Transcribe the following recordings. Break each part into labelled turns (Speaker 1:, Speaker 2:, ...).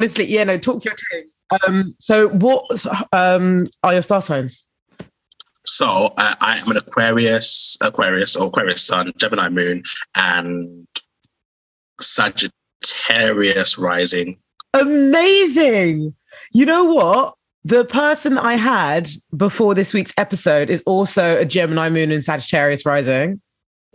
Speaker 1: honestly, yeah, no, talk your thing. So what are your star signs?
Speaker 2: So I am an Aquarius or Aquarius Sun, Gemini Moon, and Sagittarius rising.
Speaker 1: Amazing. You know what? The person I had before this week's episode is also a Gemini Moon and Sagittarius rising.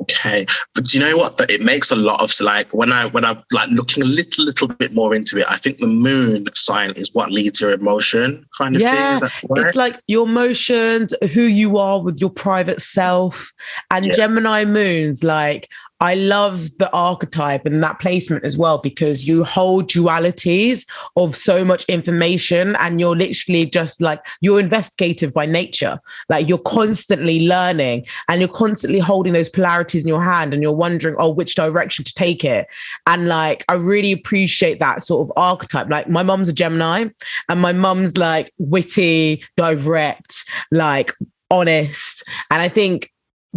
Speaker 2: Okay, but do you know what? It makes a lot of like when I'm like looking a little bit more into it. I think the moon sign is what leads your emotion, kind of thing. Is that correct?
Speaker 1: It's like your emotions, who you are with your private self, and Gemini moons. Like I love the archetype and that placement as well because you hold dualities of so much information, and you're literally just like you're investigative by nature. Like you're constantly learning, and you're constantly holding those polarities in your hand, and you're wondering, oh, which direction to take it. And like I really appreciate that sort of archetype. Like my mum's a Gemini, and my mum's like witty, direct, like honest. And I think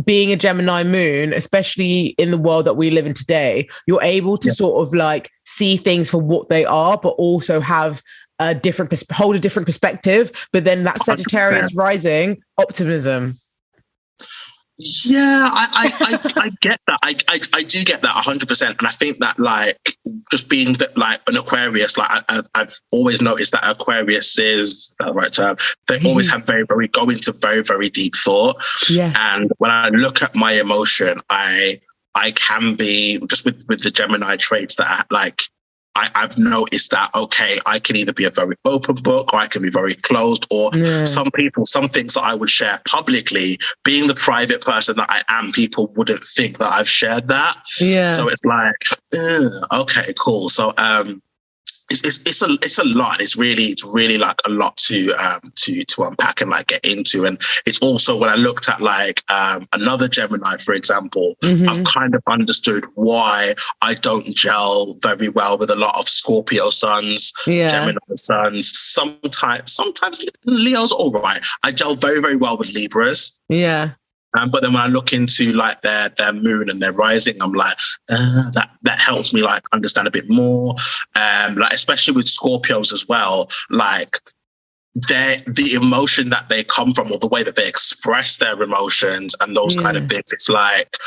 Speaker 1: being a Gemini moon, especially in the world that we live in today, you're able to sort of like see things for what they are, but also have a different hold a different perspective. But then that Sagittarius 100%. Rising optimism.
Speaker 2: Yeah, I get that. I do get that 100%. And I think that like just being that like an Aquarius, like I've always noticed that Aquarius is the right term. They always have go into very, very deep thought.
Speaker 1: Yeah.
Speaker 2: And when I look at my emotion, I can be just with the Gemini traits that I've noticed that, okay, I can either be a very open book or I can be very closed, or some things that I would share publicly, being the private person that I am, people wouldn't think that I've shared that.
Speaker 1: Yeah.
Speaker 2: So it's like, okay, cool. So it's a lot. It's really like a lot to unpack and like get into. And it's also when I looked at like another Gemini, for example, I've kind of understood why I don't gel very well with a lot of Scorpio suns, Gemini suns. Sometimes Leo's all right. I gel very, very well with Libras.
Speaker 1: Yeah.
Speaker 2: But then when I look into like their moon and their rising, I'm like, that helps me like understand a bit more. Like especially with Scorpios as well, like the emotion that they come from or the way that they express their emotions and those kind of things, it's like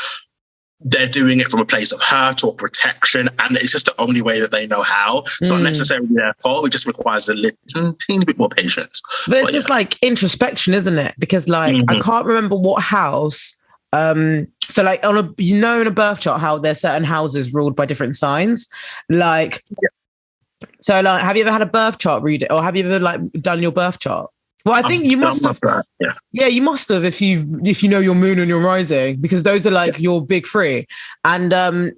Speaker 2: they're doing it from a place of hurt or protection, and it's just the only way that they know how. It's not necessarily their fault. It just requires a teeny bit more patience.
Speaker 1: But it's just like introspection, isn't it? Because like I can't remember what house. So like in a birth chart how there's certain houses ruled by different signs. Like, so like, have you ever had a birth chart read it, or have you ever like done your birth chart? Well, I think you must have. Yeah, you must have if you know your moon and your rising, because those are like your big three. And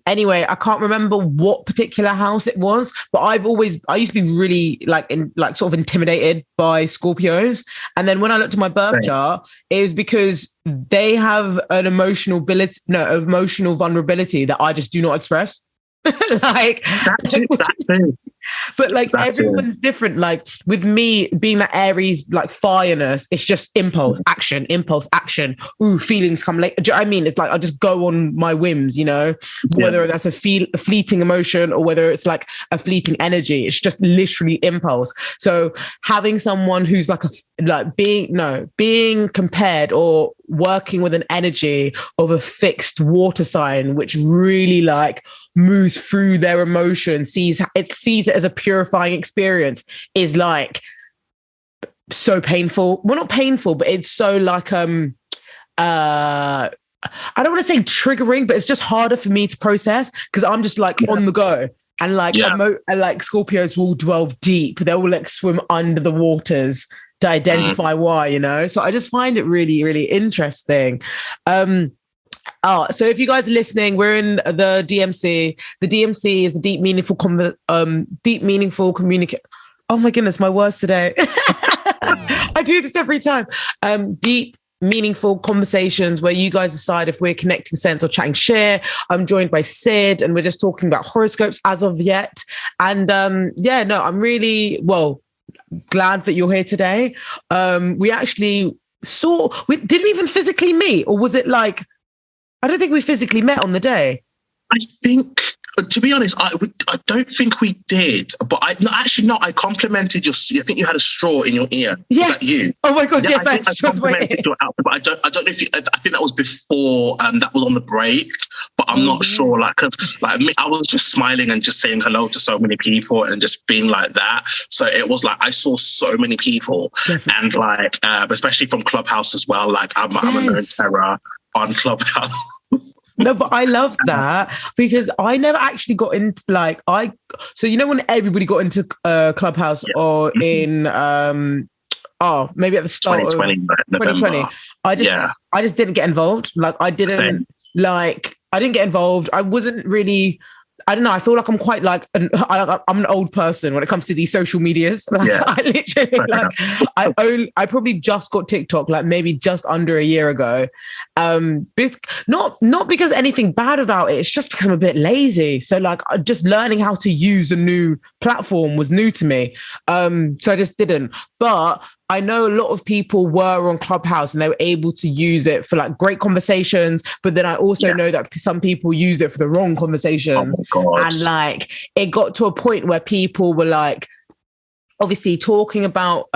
Speaker 1: anyway, I can't remember what particular house it was, but I used to be really like sort of intimidated by Scorpios. And then when I looked at my birth chart, it was because they have an emotional vulnerability that I just do not express. Like that's it. But like everyone's different. Like with me being that Aries, like fireness, it's just impulse, action. Ooh, feelings come late. Do you know what I mean? It's like I just go on my whims, you know, whether that's a fleeting emotion or whether it's like a fleeting energy. It's just literally impulse. So having someone who's like being compared or working with an energy of a fixed water sign, which really like moves through their emotions, sees it as a purifying experience, is like so painful. Well, not painful, but it's so like I don't want to say triggering, but it's just harder for me to process because I'm just like on the go. And like like Scorpios will delve deep. They will like swim under the waters to identify why, you know. So I just find it really, really interesting. So if you guys are listening, we're in the DMC. The DMC is the deep, meaningful communicate. Oh my goodness, my words today. I do this every time. Deep, meaningful conversations where you guys decide if we're connecting sense or chatting share. I'm joined by Sid, and we're just talking about horoscopes as of yet. And I'm really glad that you're here today. We actually did we even physically meet, or was it like? I don't think we physically met on the day.
Speaker 2: I think To be honest, I don't think we did, but I complimented your. I think you had a straw in your ear.
Speaker 1: Yeah.
Speaker 2: Is that you?
Speaker 1: Oh my god!
Speaker 2: Yeah,
Speaker 1: Yes,
Speaker 2: I think I complimented your outfit, but I don't know if you, I think that was before. That was on the break, but I'm not sure. Like, cause like me, I was just smiling and just saying hello to so many people and just being like that. So it was like I saw so many people, and like especially from Clubhouse as well. Like I'm a known terror on Clubhouse.
Speaker 1: No, but I love that because I never actually got into so you know when everybody got into Clubhouse or in maybe at the start
Speaker 2: 2020,
Speaker 1: of 2020, I just didn't get involved. Like I didn't get involved. I wasn't really. I don't know. I feel like I'm quite like I'm an old person when it comes to these social medias. Like, I literally I probably just got TikTok like maybe just under a year ago. Not because anything bad about it. It's just because I'm a bit lazy. So like just learning how to use a new platform was new to me. So I just didn't. But I know a lot of people were on Clubhouse and they were able to use it for like great conversations. But then I also know that some people use it for the wrong conversations. And like it got to a point where people were like obviously talking about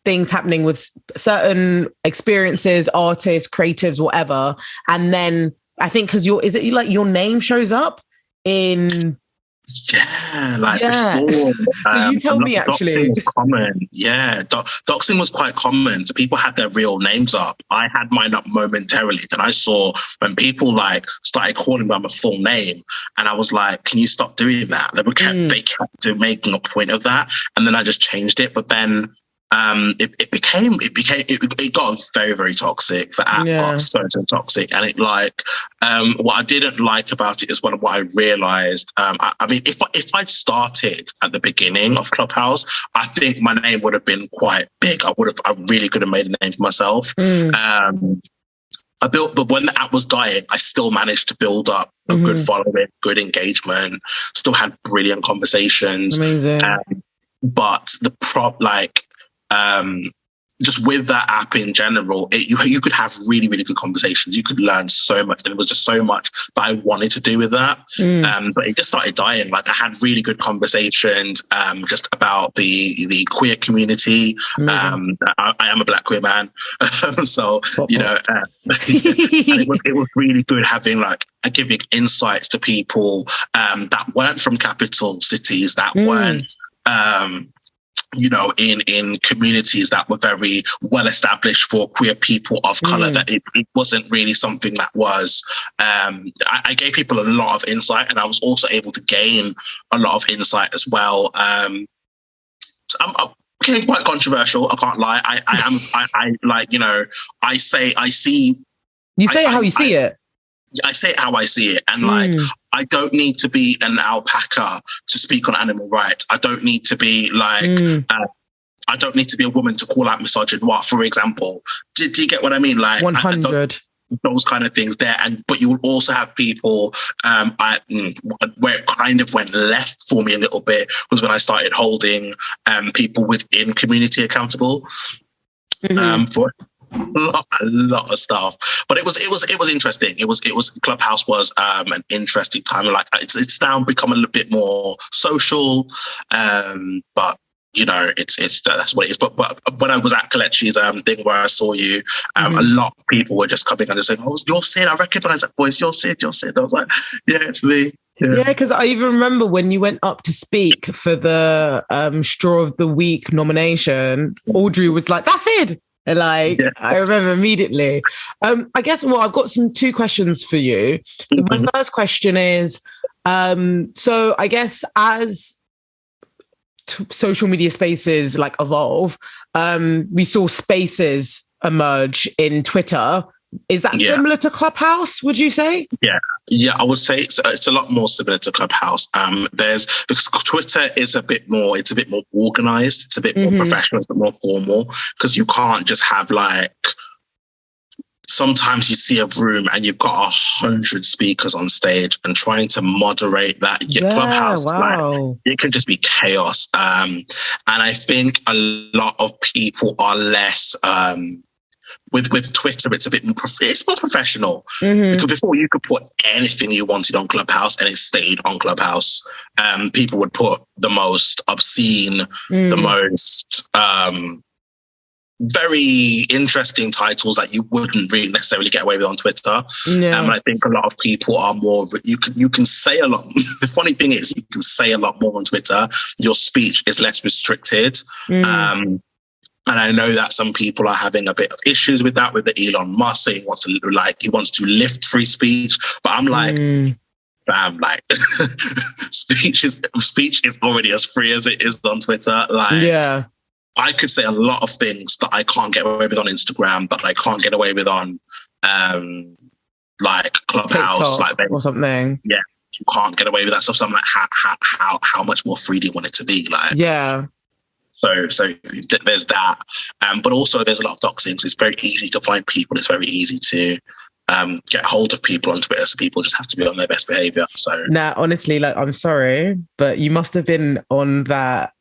Speaker 1: things happening with certain experiences, artists, creatives, whatever. And then I think because your name shows up in...
Speaker 2: before.
Speaker 1: So you tell me actually.
Speaker 2: Doxing was common. Yeah, doxing was quite common. So people had their real names up. I had mine up momentarily. Then I saw when people like started calling by my full name, and I was like, "Can you stop doing that?" They kept making a point of that, and then I just changed it. But then it got very, very toxic. The app got so toxic, and it like what I didn't like about it is what I realized. I mean, if I'd started at the beginning of Clubhouse, I think my name would have been quite big. I really could have made a name for myself. But when the app was dying, I still managed to build up a good following, good engagement, still had brilliant conversations.
Speaker 1: Amazing.
Speaker 2: But just with that app in general, you could have really, really good conversations. You could learn so much. And it was just so much that I wanted to do with that. But it just started dying. Like I had really good conversations just about the queer community. I am a Black queer man. So, you know, it was really good having giving insights to people that weren't from capital cities, that weren't you know, in communities that were very well established for queer people of color, that it wasn't really something that was, I gave people a lot of insight, and I was also able to gain a lot of insight as well. So I'm became quite controversial. I can't lie. I like, you know, I say it how you see it. I say it how I see it. And like, I don't need to be an alpaca to speak on animal rights. I don't need to be like, I don't need to be a woman to call out misogynoir, for example. Do you get what I mean? Like
Speaker 1: 100.
Speaker 2: Those kind of things there. But you will also have people, where it kind of went left for me a little bit was when I started holding people within community accountable for a lot of stuff. But it was interesting. It was Clubhouse was an interesting time. Like it's now become a little bit more social, but you know, that's what it is. But when I was at Kelechi's thing where I saw you, a lot of people were just coming and saying, "Oh, you're Sid. I recognize that voice. You're Sid. You're Sid." I was like, "Yeah, it's me." Yeah,
Speaker 1: because I even remember when you went up to speak for the Straw of the Week nomination, Audrey was like, "That's it." Like, I remember immediately. I guess, I've got two questions for you. My first question is, so I guess as social media spaces like evolve, we saw spaces emerge in Twitter. Is that similar to Clubhouse, would you say?
Speaker 2: Yeah, I would say it's a lot more similar to Clubhouse. Because Twitter is a bit more organized, it's a bit more professional, it's a bit more formal, because you can't just have like, sometimes you see a room and you've got 100 speakers on stage and trying to moderate that. Clubhouse, like, it can just be chaos. And I think a lot of people are less with Twitter, it's a bit more, it's more professional. Because before you could put anything you wanted on Clubhouse and it stayed on Clubhouse. People would put the most obscene, the most very interesting titles that you wouldn't really necessarily get away with on Twitter. And I think a lot of people are more, you can say a lot. The funny thing is you can say a lot more on Twitter. Your speech is less restricted. And I know that some people are having a bit of issues with that, with the Elon Musk saying he wants to lift free speech. But I'm like, fam, like speech is already as free as it is on Twitter. Like, I could say a lot of things that I can't get away with on Instagram, but I can't get away with on like Clubhouse,
Speaker 1: TikTok or something.
Speaker 2: Yeah, you can't get away with that stuff. So I'm like, how much more free do you want it to be? Like, So there's that, but also there's a lot of doxing. So it's very easy to find people. It's very easy to get hold of people on Twitter. So people just have to be on their best behavior. So
Speaker 1: now, honestly, like, I'm sorry, but you must have been on that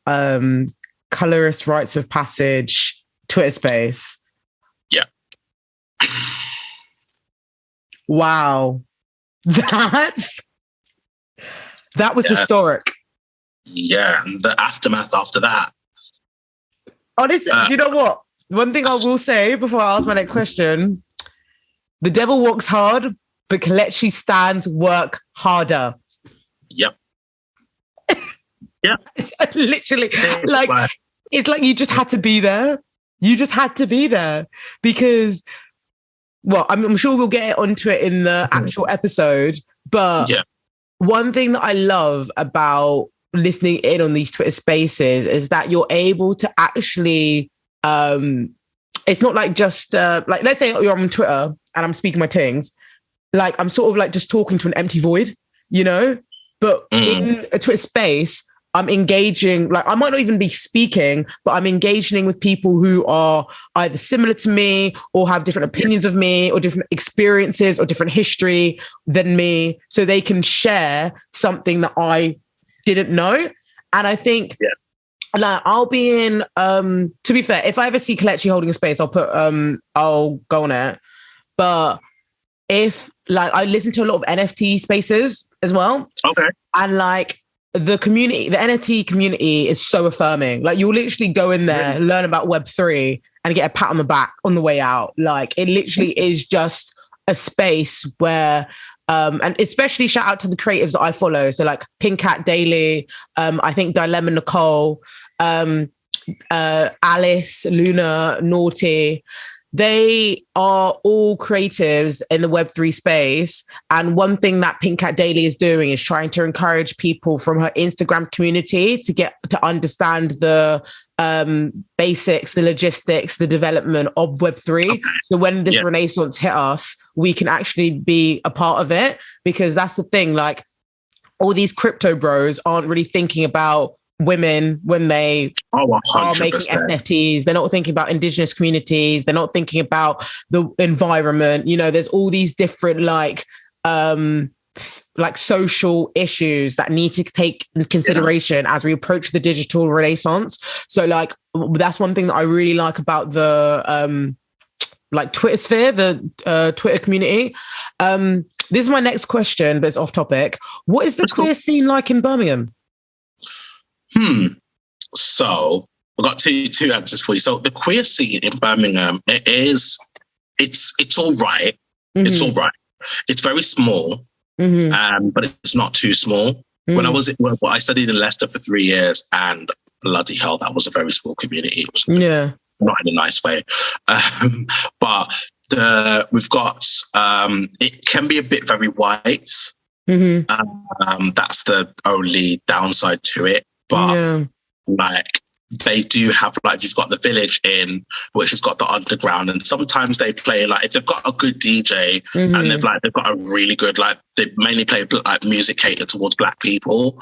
Speaker 1: colorist rites of passage Twitter space.
Speaker 2: Yeah.
Speaker 1: Wow. That was historic.
Speaker 2: Yeah, and the aftermath after that.
Speaker 1: Honestly, do you know what? One thing I will say before I ask my next question, the devil walks hard, but Kelechi stands work harder.
Speaker 2: Yep. Yeah.
Speaker 1: It's literally like, it's like you just had to be there. You just had to be there because, well, I'm sure we'll get onto it in the actual episode, but one thing that I love about listening in on these Twitter spaces is that you're able to actually, it's not like just, like, let's say you're on Twitter and I'm speaking my things, like I'm sort of like just talking to an empty void, you know? But in a Twitter space, I'm engaging, like I might not even be speaking, but I'm engaging with people who are either similar to me or have different opinions of me or different experiences or different history than me. So they can share something that I didn't know. And I think like I'll be in, to be fair, if I ever see Kelechi holding a space, I'll go on it. But if like I listen to a lot of NFT spaces as well.
Speaker 2: Okay.
Speaker 1: And like, the community, the NFT community is so affirming. Like you'll literally go in there, learn about Web3 and get a pat on the back on the way out. Like it literally is just a space where, and especially shout out to the creatives that I follow. So like Pink Cat Daily, I think Dilemma Nicole, Alice, Luna, Naughty. They are all creatives in the Web3 space. And one thing that Pink Cat Daily is doing is trying to encourage people from her Instagram community to get to understand the basics, the logistics, the development of Web3. Okay. So when this renaissance hit us, we can actually be a part of it, because that's the thing. Like all these crypto bros aren't really thinking about women when they are making NFTs. They're not thinking about indigenous communities. They're not thinking about the environment. You know, there's all these different like social issues that need to take into consideration as we approach the digital renaissance. So like that's one thing that I really like about the like Twitter sphere, the Twitter community. This is my next question, but it's off topic. What is the queer scene like in Birmingham?
Speaker 2: So I've got two answers for you. So the queer scene in Birmingham, it's all right. It's all right. It's very small, but it's not too small. When I studied in Leicester for 3 years, and bloody hell, that was a very small community. It was not in a nice way. But we've got, it can be a bit very white. That's the only downside to it. But like they do have, like, you've got the Village Inn, which has got the underground, and sometimes they play, like, if they've got a good DJ and they've got a really good, like, they mainly play like music catered towards Black people.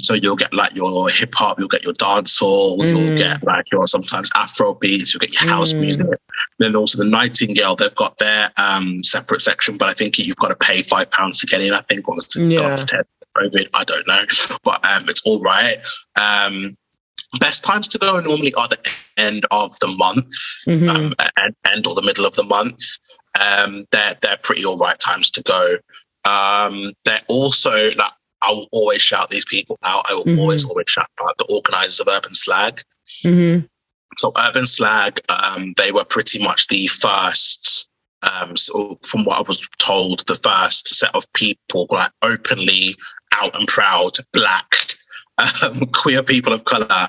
Speaker 2: So you'll get like your hip hop, you'll get your dancehall, you'll get like your sometimes Afro beats, you'll get your house music. Then also the Nightingale, they've got their separate section, but I think you've got to pay £5 to get in, I think, or it's up to 10. COVID, I don't know, but it's all right. Best times to go normally are the end of the month, and end or the middle of the month. They're pretty all right times to go. They're also like, I will always shout these people out. I will always shout out the organisers of Urban Slag. So Urban Slag, they were pretty much the first. So from what I was told, the first set of people like openly out and proud Black. Queer people of color,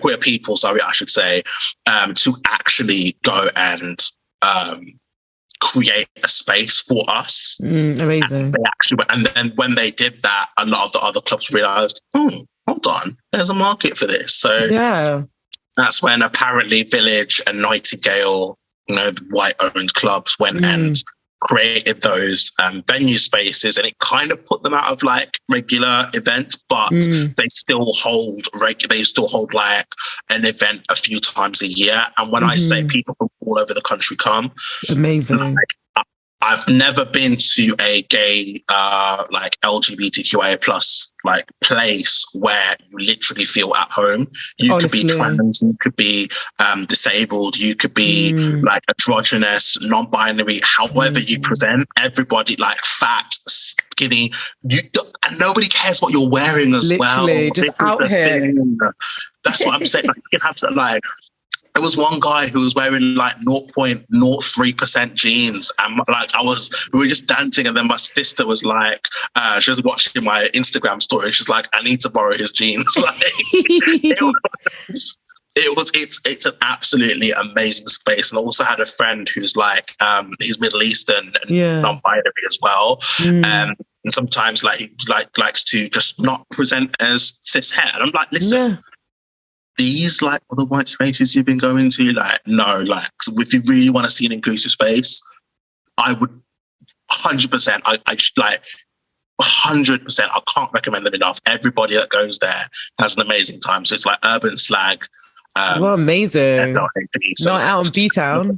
Speaker 2: queer people, I should say, to actually go and create a space for us.
Speaker 1: Amazing.
Speaker 2: And then when they did that, a lot of the other clubs realized, hold on, there's a market for this. So
Speaker 1: yeah,
Speaker 2: that's when apparently Village and Nightingale, the white-owned clubs, went and created those venue spaces, and it kind of put them out of like regular events, but they still hold like an event a few times a year. And when I say people from all over the country come,
Speaker 1: amazing.
Speaker 2: Like, I've never been to a gay like LGBTQIA plus like place where you literally feel at home. You Honestly. Could be trans, you could be disabled, you could be like androgynous, non-binary, however you present. Everybody like fat, skinny, and nobody cares what you're wearing as
Speaker 1: literally,
Speaker 2: well.
Speaker 1: Just out here.
Speaker 2: Thing. That's what I'm saying. Like, you can have like. There was one guy who was wearing like 0.03% jeans, and like we were just dancing, and then my sister was like, she was watching my Instagram story, and she's like, I need to borrow his jeans. Like, it's an absolutely amazing space. And I also had a friend who's like, he's Middle Eastern and non-binary as well, and sometimes like he likes to just not present as cis het. And I'm like, listen. Yeah. These like other white spaces you've been going to, like, no, like, if you really want to see an inclusive space, I would 100%, I like 100%, I can't recommend them enough. Everybody that goes there has an amazing time. So it's like Urban Slag.
Speaker 1: Well, amazing. Not out in B-Town.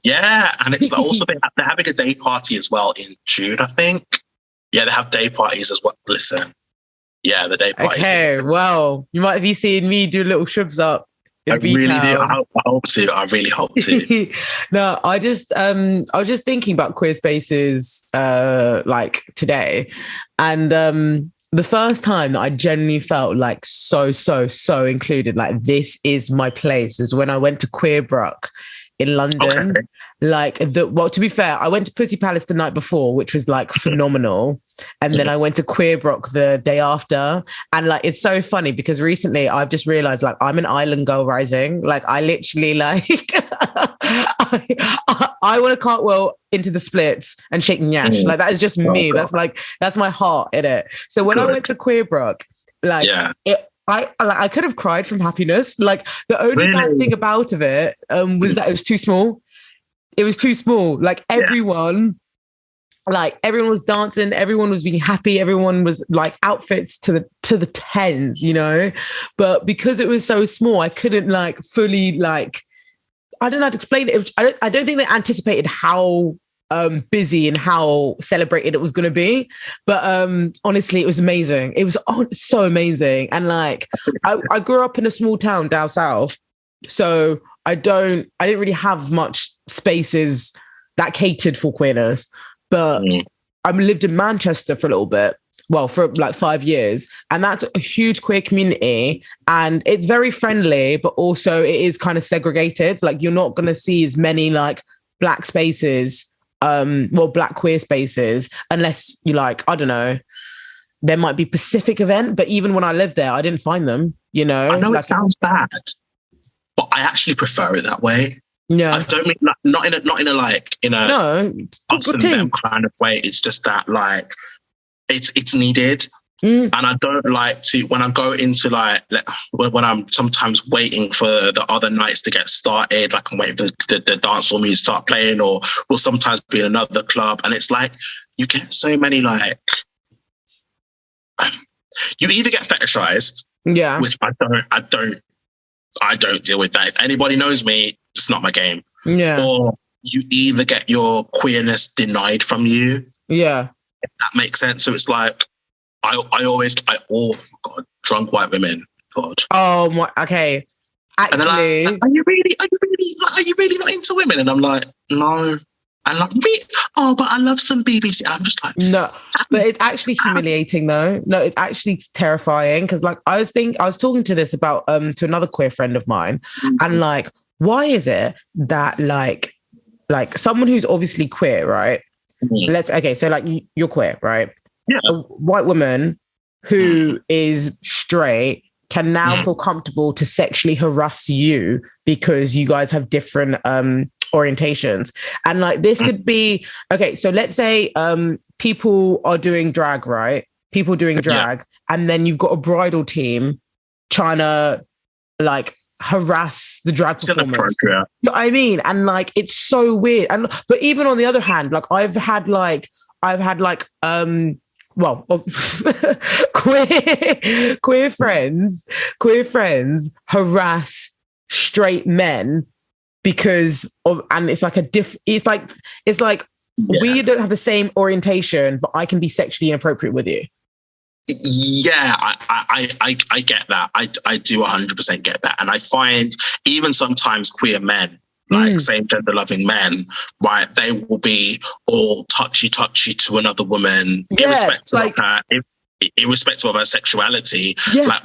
Speaker 2: Yeah, and it's like also they're having a day party as well in June, I think. Yeah, they have day parties as well. Listen. Yeah, the day party.
Speaker 1: Okay, well, you might be seeing me do little shrubs up.
Speaker 2: I really do. I hope to. I really hope to.
Speaker 1: No, I was just thinking about queer spaces like today, and the first time that I genuinely felt like so included, like this is my place, was when I went to Queerbrook in London. Okay. Like to be fair, I went to Pussy Palace the night before, which was like phenomenal. And then I went to Queerbrook the day after. And like, it's so funny because recently I've just realized like I'm an island girl rising. Like I literally like, I want to cartwheel into the splits and shake nyash. Like that is just me. God. That's my heart in it. So when I went to Queerbrook, like I could have cried from happiness. Like the only bad thing about it was that it was too small. It was too small. Like everyone was dancing, everyone was being happy, everyone was like outfits to the tens, But because it was so small, I couldn't like fully like, I don't know how to explain it. I don't think they anticipated how busy and how celebrated it was going to be. But honestly, it was amazing. It was so amazing. And like, I grew up in a small town down south, so I didn't really have much spaces that catered for queerness. But I lived in Manchester for a little bit, well, for like 5 years. And that's a huge queer community. And it's very friendly, but also it is kind of segregated. Like you're not going to see as many like Black spaces, Black queer spaces, unless you like, I don't know, there might be Pacific event. But even when I lived there, I didn't find them,
Speaker 2: I know like, it sounds bad, but I actually prefer it that way.
Speaker 1: Yeah,
Speaker 2: I don't mean not in a us and them kind of way. It's just that like it's needed, and I don't like to when I go into like when I'm sometimes waiting for the other nights to get started. Like I'm waiting for the dancehall music to start playing, or we'll sometimes be in another club, and it's like you get so many like you either get fetishized, which I don't deal with that. If anybody knows me, it's not my game.
Speaker 1: Yeah.
Speaker 2: Or you either get your queerness denied from you.
Speaker 1: Yeah.
Speaker 2: If that makes sense. So it's like, oh my God, drunk white women. God.
Speaker 1: Oh my. Okay.
Speaker 2: And they're
Speaker 1: Actually,
Speaker 2: like, are you really not into women? And I'm like, no. I love me. Oh, but I love some BBC. I'm just like,
Speaker 1: no, but it's actually humiliating though. No, it's actually terrifying because like I was talking to this about to another queer friend of mine, and like, why is it that like someone who's obviously queer, right? So like you're queer, right?
Speaker 2: Yeah.
Speaker 1: A white woman who is straight can now feel comfortable to sexually harass you because you guys have different orientations. And like this could be okay, so let's say people are doing drag, right? People doing drag, and then you've got a bridal team trying to like harass the drag performance. You know what I mean? And like it's so weird. And but even on the other hand, like I've had well, queer friends harass straight men because of, and it's like we don't have the same orientation, but I can be sexually inappropriate with you.
Speaker 2: Yeah, I get that. I do 100% get that. And I find even sometimes queer men, like same gender loving men, right, they will be all touchy to another woman, irrespective of her sexuality. Like,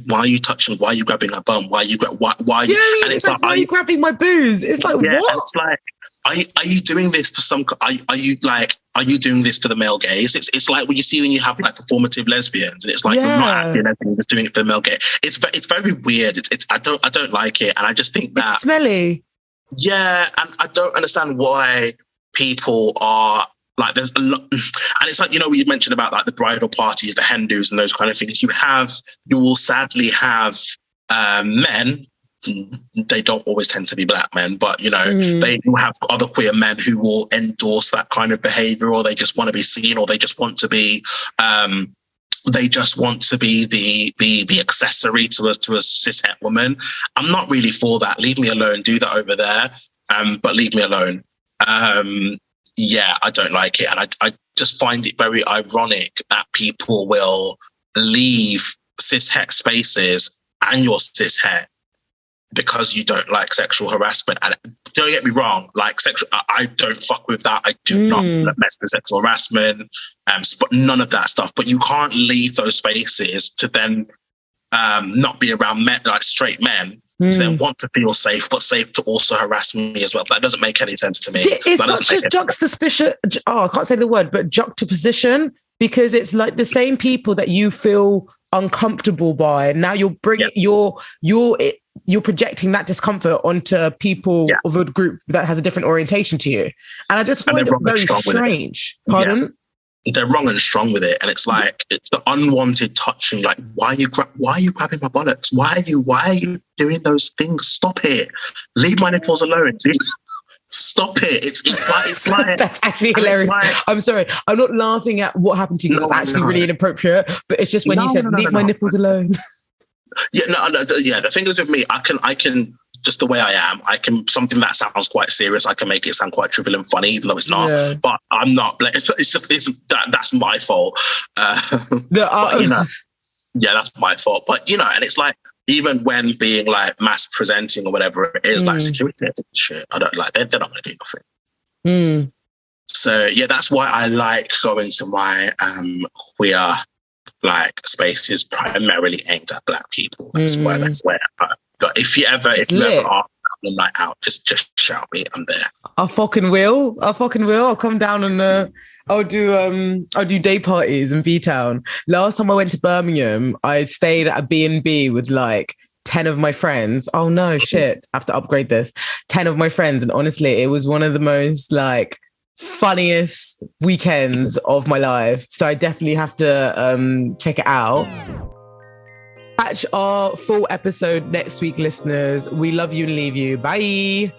Speaker 2: why are you touching? Why are you grabbing her bum? Why are you why
Speaker 1: and it's like, why are you grabbing my booze? It's like, what?
Speaker 2: It's like, are you doing this for some? Are you doing this for the male gaze? It's like when you have like performative lesbians, and it's like you're not actually a lesbian, you're just doing it for the male gaze. It's very weird. It's I don't like it, and I just think that
Speaker 1: it's smelly.
Speaker 2: Yeah, and I don't understand why people are like, there's a lot, and it's like, you mentioned about like the bridal parties, the hen do's and those kind of things. You will sadly have men. They don't always tend to be black men, but they will have other queer men who will endorse that kind of behavior, or they just want to be seen, or they just want to be the accessory to a cishet woman. I'm not really for that. Leave me alone. Do that over there, but leave me alone. I don't like it, and I just find it very ironic that people will leave cishet spaces and your cishet because you don't like sexual harassment. And don't get me wrong, like I don't fuck with that. I do not mess with sexual harassment, but none of that stuff. But you can't leave those spaces to then not be around men, like straight men, to then want to feel safe, but safe to also harass me as well. That doesn't make any sense to me.
Speaker 1: It's such a juxtaposition. I can't say the word, but juxtaposition, because it's like the same people that you feel uncomfortable by. Now you're bringing you're projecting that discomfort onto people of a group that has a different orientation to you. And I just find it very strange. Pardon?
Speaker 2: They're wrong and strong with it. And it's like, it's the unwanted touching. Like, why are you grabbing my bollocks? Why are you doing those things? Stop it. Leave my nipples alone. Stop it. It's like
Speaker 1: that's actually hilarious. I'm sorry. I'm not laughing at what happened to you because it's actually really inappropriate. But it's just when you said, leave my nipples alone.
Speaker 2: The thing is with me, I can just the way I am, something that sounds quite serious, I can make it sound quite trivial and funny, even though it's not. Yeah. But I'm not. That's my fault. That's my fault. But and it's like, even when being like mass presenting or whatever it is, like security shit, I don't like. They're not going to do nothing. So that's why I like going to my queer like spaces primarily aimed at black people. That's where. But if you ever are on a night out, just shout me. I'm there.
Speaker 1: I fucking will. I'll come down and I'll do day parties in B-Town. Last time I went to Birmingham, I stayed at a B&B with like 10 of my friends. Oh no, shit. I have to upgrade this. 10 of my friends. And honestly, it was one of the most like funniest weekends of my life. So I definitely have to check it out. Catch our full episode next week, listeners. We love you and leave you. Bye.